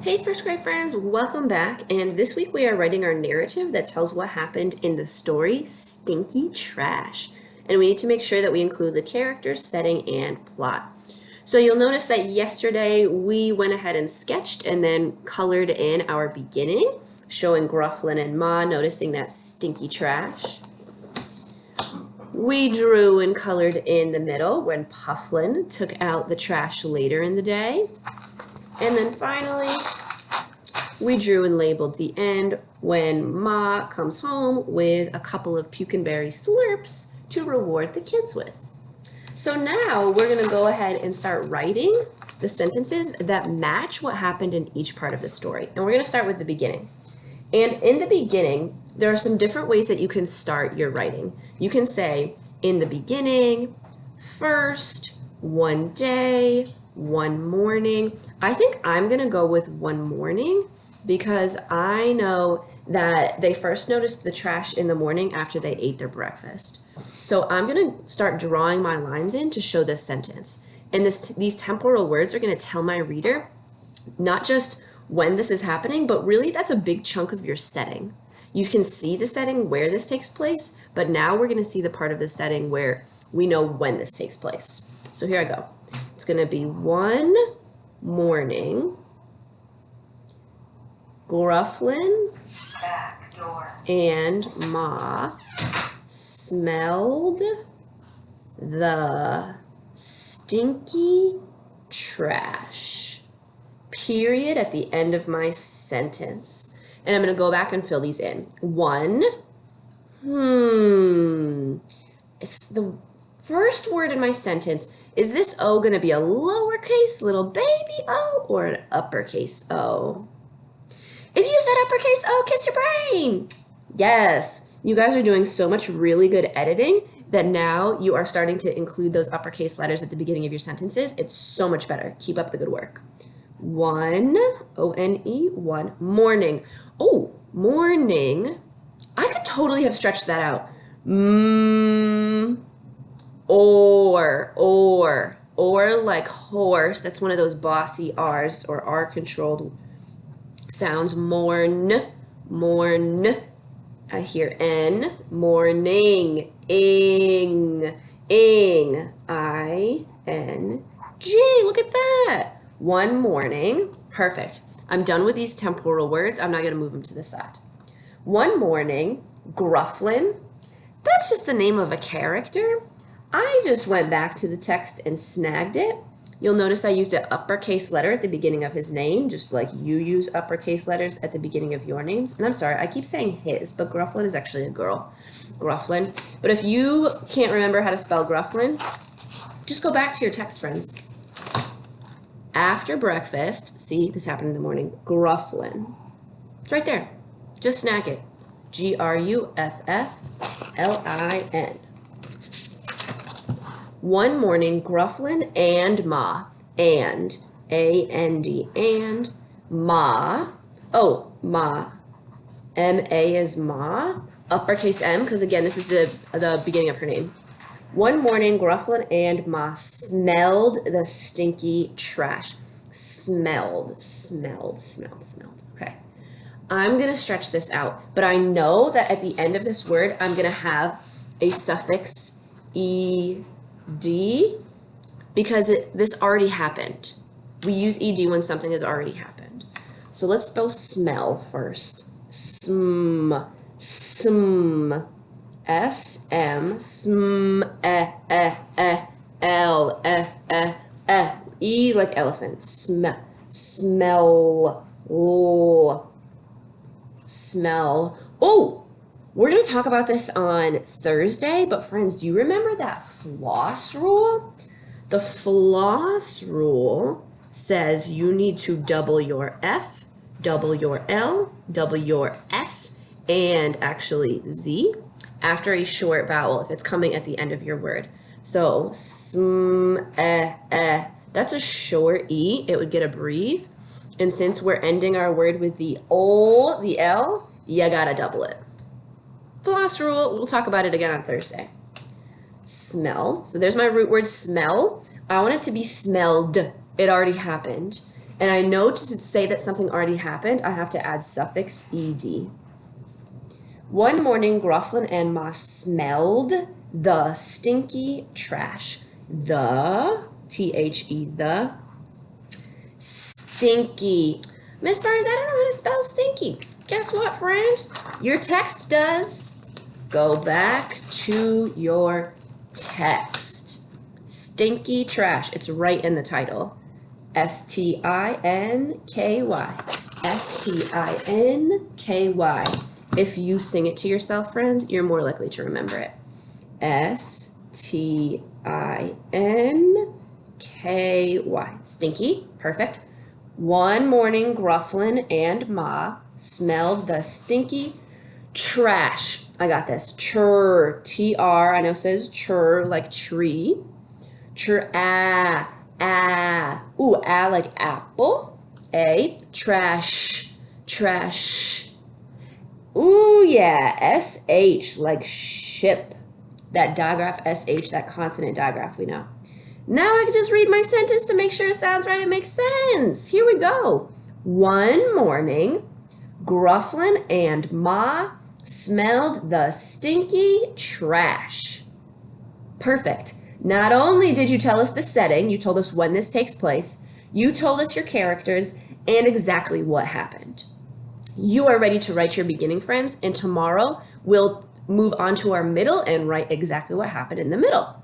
Hey first grade friends, welcome back, and this week we are writing our narrative that tells what happened in the story Stinky Trash. And we need to make sure that we include the characters, setting, and plot. So you'll notice that yesterday we went ahead and sketched and then colored in our beginning, showing Grufflin and Ma noticing that stinky trash. We drew and colored in the middle when Pufflin took out the trash later in the day. And then finally, we drew and labeled the end when Ma comes home with a couple of puke-and-berry slurps to reward the kids with. So now we're going to go ahead and start writing the sentences that match what happened in each part of the story. And we're going to start with the beginning. And in the beginning, there are some different ways that you can start your writing. You can say, in the beginning, first, one day, one morning. I think I'm going to go with one morning because I know that they first noticed the trash in the morning after they ate their breakfast. So I'm going to start drawing my lines in to show this sentence. And these temporal words are going to tell my reader not just when this is happening, but really that's a big chunk of your setting. You can see the setting where this takes place, but now we're going to see the part of the setting where we know when this takes place. So here I go. It's going to be one morning, Grufflin and Ma smelled the stinky trash. Period at the end of my sentence. And I'm going to go back and fill these in. One, it's the first word in my sentence. Is this O going to be a lowercase little baby O or an uppercase O? If you said uppercase O, kiss your brain. Yes, you guys are doing so much really good editing that now you are starting to include those uppercase letters at the beginning of your sentences. It's so much better. Keep up the good work. One, O-N-E, one, morning. Oh, morning. I could totally have stretched that out. Or like horse. That's one of those bossy R's or R-controlled sounds. Morn. I hear N. Morning. Ing. I-N-G. Look at that. One morning. Perfect. I'm done with these temporal words. I'm not going to move them to the side. One morning, Grufflin. That's just the name of a character. I just went back to the text and snagged it. You'll notice I used an uppercase letter at the beginning of his name, just like you use uppercase letters at the beginning of your names. And I'm sorry, I keep saying his, but Grufflin is actually a girl. Grufflin. But if you can't remember how to spell Grufflin, just go back to your text, friends. After breakfast, see, this happened in the morning, Grufflin. It's right there. Just snag it. Grufflin. One morning, Grufflin and Ma, and, A-N-D, and, Ma, oh, Ma, M-A is Ma, uppercase M, because again, this is the beginning of her name. One morning, Grufflin and Ma smelled the stinky trash. Smelled. Okay. I'm going to stretch this out, but I know that at the end of this word, I'm going to have a suffix ed because this already happened. We use ed when something has already happened. So let's spell smell first. S-M, L, E like elephant. Smell. Oh, we're going to talk about this on Thursday, but friends, do you remember that floss rule? The floss rule says you need to double your F, double your L, double your S, and actually Z after a short vowel if it's coming at the end of your word. So, that's a short E. It would get a breathe. And since we're ending our word with the O, the L, you gotta double it. Floss rule, we'll talk about it again on Thursday. Smell. So there's my root word smell. I want it to be smelled. It already happened. And I know to say that something already happened, I have to add suffix ed. One morning, Grufflin and Ma smelled the stinky trash. The, T-H-E, the, stinky. Miss Burns, I don't know how to spell stinky. Guess what, friend? Your text does. Go back to your text. Stinky trash. It's right in the title. S-T-I-N-K-Y. S-T-I-N-K-Y. If you sing it to yourself, friends, you're more likely to remember it. S-T-I-N-K-Y. Stinky. Perfect. One morning, Grufflin and Ma smelled the stinky trash. I got this. Chur. T-R. I know it says chur like tree. Chur. Ah. Ah. Ooh, ah like apple. A. Trash. Trash. Ooh, yeah. S-H like ship. That digraph S-H, that consonant digraph we know. Now I can just read my sentence to make sure it sounds right and makes sense. Here we go. One morning, Grufflin and Ma smelled the stinky trash. Perfect. Not only did you tell us the setting, you told us when this takes place, you told us your characters and exactly what happened. You are ready to write your beginning, friends, and tomorrow we'll move on to our middle and write exactly what happened in the middle.